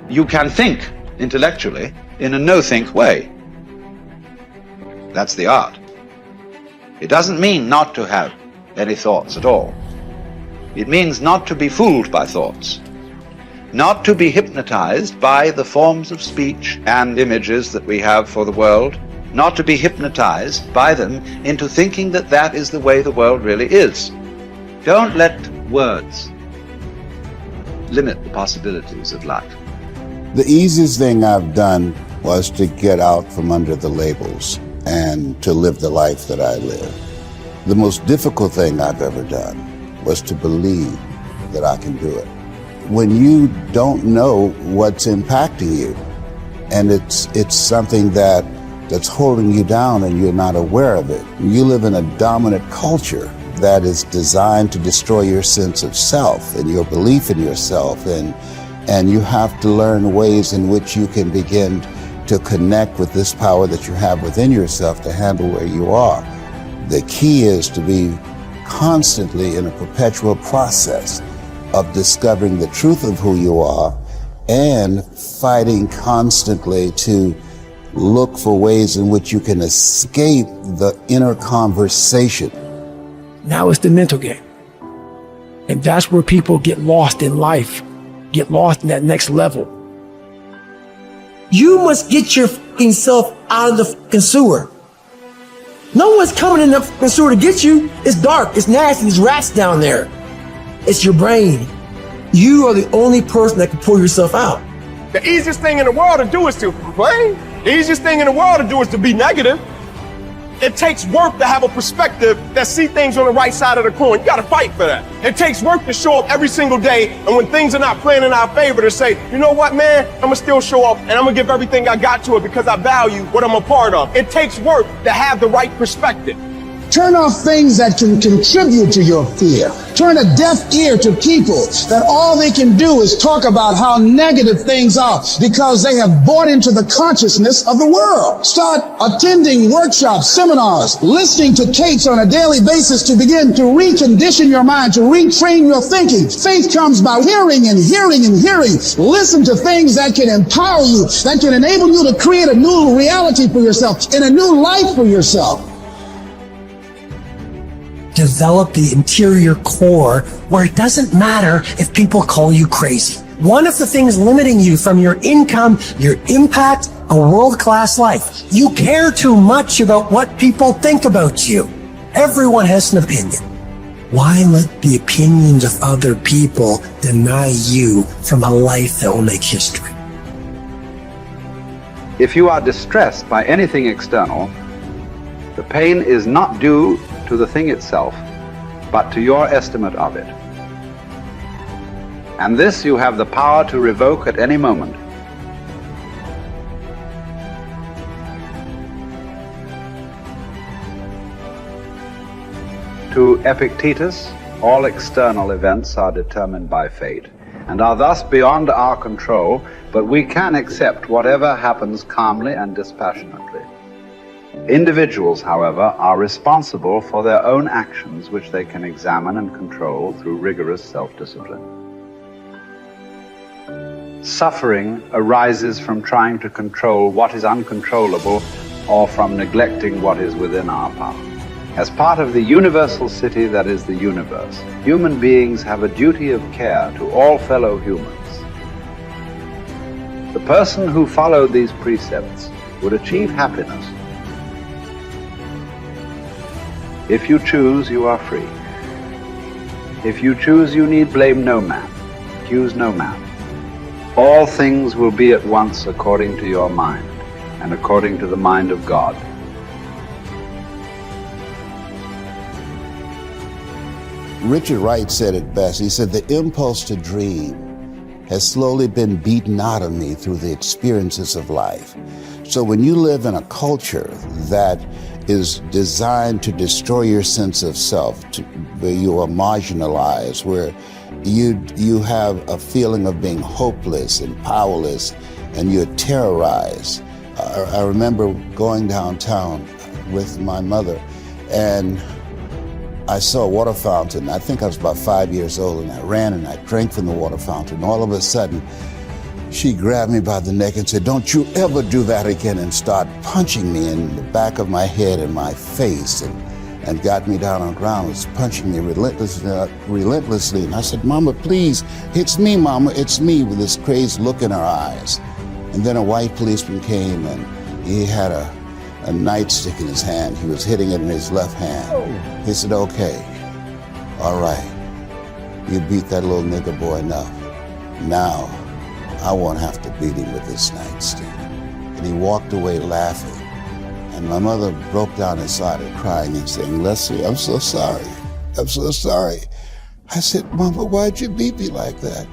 you can think intellectually in a no-think way. That's the art. It doesn't mean not to have any thoughts at all. It means not to be fooled by thoughts, not to be hypnotized by the forms of speech and images that we have for the world, not to be hypnotized by them into thinking that that is the way the world really is. Don't let words limit the possibilities of life. The easiest thing I've done was to get out from under the labels and to live the life that I live. The most difficult thing I've ever done was to believe that I can do it. When you don't know what's impacting you, and it's something that's holding you down and you're not aware of it. You live in a dominant culture that is designed to destroy your sense of self and your belief in yourself, and you have to learn ways in which you can begin to connect with this power that you have within yourself to handle where you are. The key is to be constantly in a perpetual process of discovering the truth of who you are and fighting constantly to look for ways in which you can escape the inner conversation. Now it's the mental game. And that's where people get lost in life, get lost in that next level. You must get your fucking self out of the fucking sewer. No one's coming in the fucking sewer to get you. It's dark, it's nasty, there's rats down there. It's your brain. You are the only person that can pull yourself out. The easiest thing in the world to do is to complain. The easiest thing in the world to do is to be negative. It takes work to have a perspective that see things on the right side of the coin. You gotta fight for that. It takes work to show up every single day, and when things are not playing in our favor, to say, you know what, man, I'm gonna still show up and I'm gonna give everything I got to it because I value what I'm a part of. It takes work to have the right perspective. Turn off things that can contribute to your fear. Turn a deaf ear to people that all they can do is talk about how negative things are because they have bought into the consciousness of the world. Start attending workshops, seminars, listening to tapes on a daily basis to begin to recondition your mind, to retrain your thinking. Faith comes by hearing and hearing and hearing. Listen to things that can empower you, that can enable you to create a new reality for yourself and a new life for yourself. Develop the interior core where it doesn't matter if people call you crazy. One of the things limiting you from your income, your impact, a world-class life, you care too much about what people think about you. Everyone has an opinion. Why let the opinions of other people deny you from a life that will make history? If you are distressed by anything external, the pain is not due to the thing itself, but to your estimate of it. And this you have the power to revoke at any moment. To Epictetus, all external events are determined by fate and are thus beyond our control, but we can accept whatever happens calmly and dispassionately. Individuals, however, are responsible for their own actions, which they can examine and control through rigorous self-discipline. Suffering arises from trying to control what is uncontrollable or from neglecting what is within our power. As part of the universal city that is the universe, human beings have a duty of care to all fellow humans. The person who followed these precepts would achieve happiness. If you choose, you are free. If you choose, you need blame no man, accuse no man. All things will be at once according to your mind and according to the mind of God. Richard Wright said it best. He said, the impulse to dream has slowly been beaten out of me through the experiences of life. So when you live in a culture that is designed to destroy your sense of self, where you are marginalized, where you have a feeling of being hopeless and powerless, and you're terrorized. I remember going downtown with my mother, and I saw a water fountain. I think I was about 5 years old, and I ran and I drank from the water fountain. All of a sudden, she grabbed me by the neck and said, "Don't you ever do that again," and started punching me in the back of my head and my face, and got me down on the ground, was punching me relentlessly. And I said, "Mama, please, it's me, Mama, it's me," with this crazed look in her eyes. And then a white policeman came, and he had a nightstick in his hand. He was hitting it in his left hand. He said, "Okay, all right, you beat that little nigger boy enough. Now, I won't have to beat him with this nightstick." And he walked away laughing. And my mother broke down and started crying and saying, "Leslie, I'm so sorry. I'm so sorry." I said, "Mama, why'd you beat me like that?"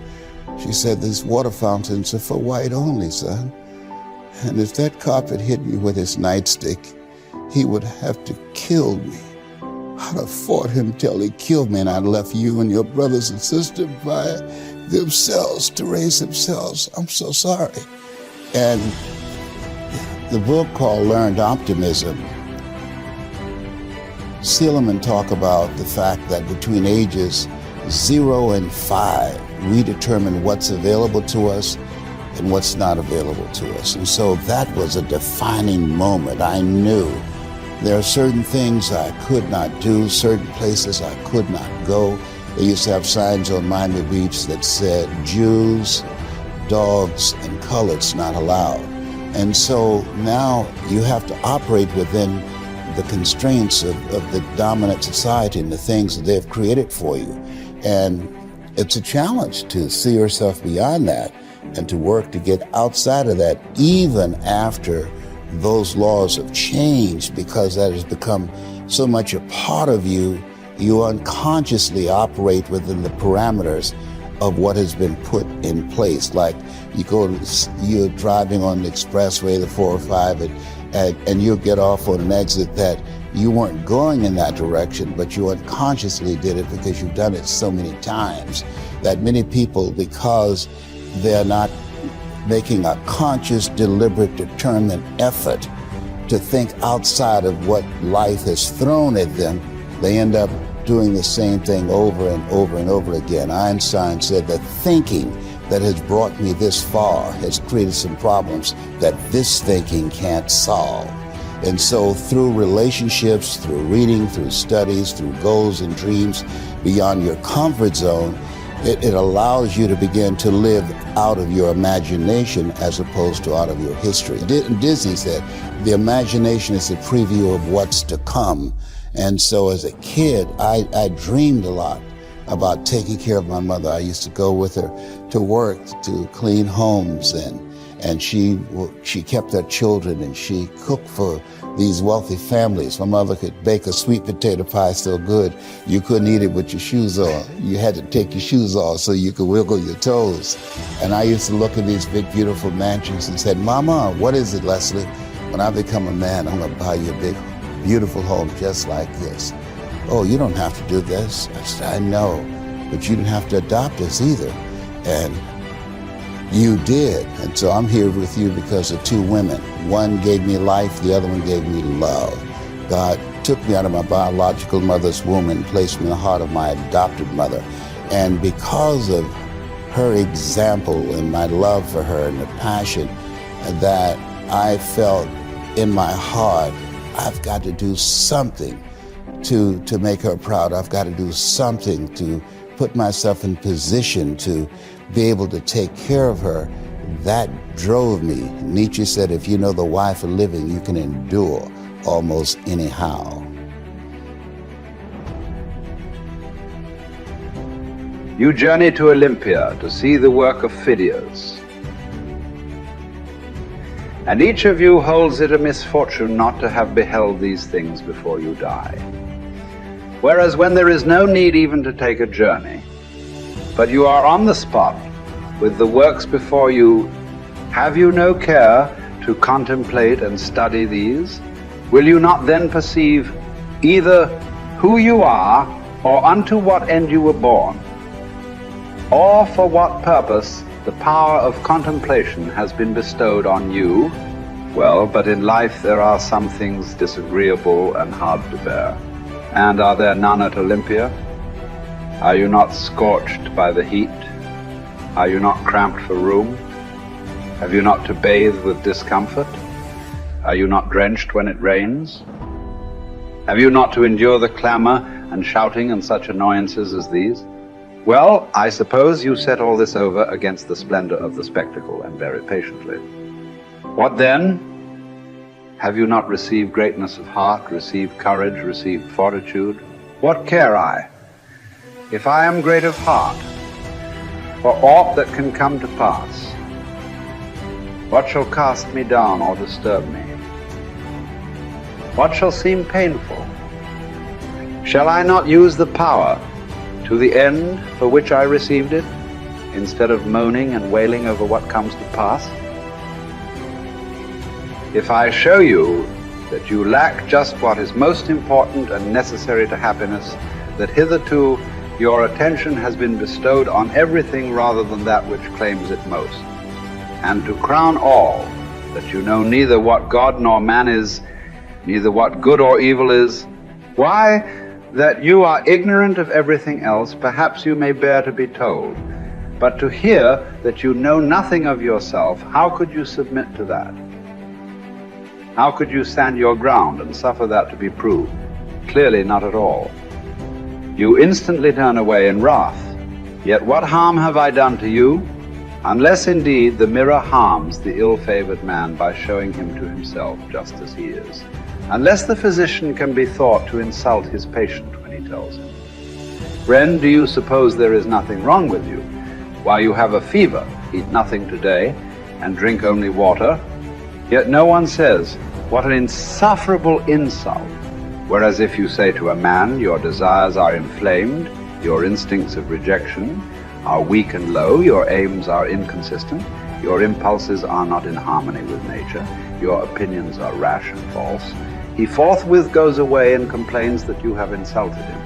She said, "These water fountains are for white only, son. And if that cop had hit me with his nightstick, he would have to kill me. I'd have fought him till he killed me, and I'd left you and your brothers and sisters by themselves to raise themselves. I'm so sorry." And the book called Learned Optimism, Silliman talk about the fact that between ages 0 and 5, we determine what's available to us and what's not available to us. And so that was a defining moment. I knew there are certain things I could not do, certain places I could not go. They used to have signs on Miami Beach that said, "Jews, dogs, and coloreds not allowed." And so now you have to operate within the constraints of the dominant society and the things that they've created for you. And it's a challenge to see yourself beyond that and to work to get outside of that, even after those laws have changed, because that has become so much a part of you. You unconsciously operate within the parameters of what has been put in place. Like you're driving on the expressway, the 405, and you'll get off on an exit that you weren't going in that direction, but you unconsciously did it because you've done it so many times that many people, because they're not making a conscious, deliberate, determined effort to think outside of what life has thrown at them, they end up doing the same thing over and over and over again. Einstein said that thinking that has brought me this far has created some problems that this thinking can't solve. And so through relationships, through reading, through studies, through goals and dreams beyond your comfort zone, it allows you to begin to live out of your imagination as opposed to out of your history. Disney said, the imagination is a preview of what's to come. And so as a kid, I dreamed a lot about taking care of my mother. I used to go with her to work to clean homes, and she kept her children, and she cooked for these wealthy families. My mother could bake a sweet potato pie so good you couldn't eat it with your shoes on. You had to take your shoes off so you could wiggle your toes. And I used to look at these big, beautiful mansions and said, "Mama, what is it, Leslie? When I become a man, I'm gonna buy you a big, beautiful home just like this." "Oh, you don't have to do this." I said, "I know, but you didn't have to adopt us either." And you did. And so I'm here with you because of two women. One gave me life, the other one gave me love. God took me out of my biological mother's womb and placed me in the heart of my adopted mother. And because of her example and my love for her and the passion that I felt in my heart, I've got to do something to make her proud. I've got to do something to put myself in position to be able to take care of her. That drove me. Nietzsche said, if you know the why for living, you can endure almost anyhow. You journey to Olympia to see the work of Phidias. And each of you holds it a misfortune not to have beheld these things before you die. Whereas when there is no need even to take a journey, but you are on the spot with the works before you, have you no care to contemplate and study these? Will you not then perceive either who you are or unto what end you were born, or for what purpose the power of contemplation has been bestowed on you? Well, but in life there are some things disagreeable and hard to bear. And are there none at Olympia? Are you not scorched by the heat? Are you not cramped for room? Have you not to bathe with discomfort? Are you not drenched when it rains? Have you not to endure the clamor and shouting and such annoyances as these? Well, I suppose you set all this over against the splendor of the spectacle and bear it patiently. What then? Have you not received greatness of heart, received courage, received fortitude? What care I, if I am great of heart, for aught that can come to pass? What shall cast me down or disturb me? What shall seem painful? Shall I not use the power to the end for which I received it, instead of moaning and wailing over what comes to pass? If I show you that you lack just what is most important and necessary to happiness, that hitherto your attention has been bestowed on everything rather than that which claims it most, and to crown all, that you know neither what God nor man is, neither what good or evil is, why, that you are ignorant of everything else, perhaps you may bear to be told. But to hear that you know nothing of yourself, how could you submit to that? How could you stand your ground and suffer that to be proved? Clearly not at all. You instantly turn away in wrath. Yet what harm have I done to you? Unless indeed the mirror harms the ill-favored man by showing him to himself just as he is. Unless the physician can be thought to insult his patient when he tells him, "Friend, do you suppose there is nothing wrong with you? While you have a fever, eat nothing today, and drink only water." Yet no one says, "What an insufferable insult." Whereas if you say to a man, "Your desires are inflamed, your instincts of rejection are weak and low, your aims are inconsistent, your impulses are not in harmony with nature, your opinions are rash and false," he forthwith goes away and complains that you have insulted him.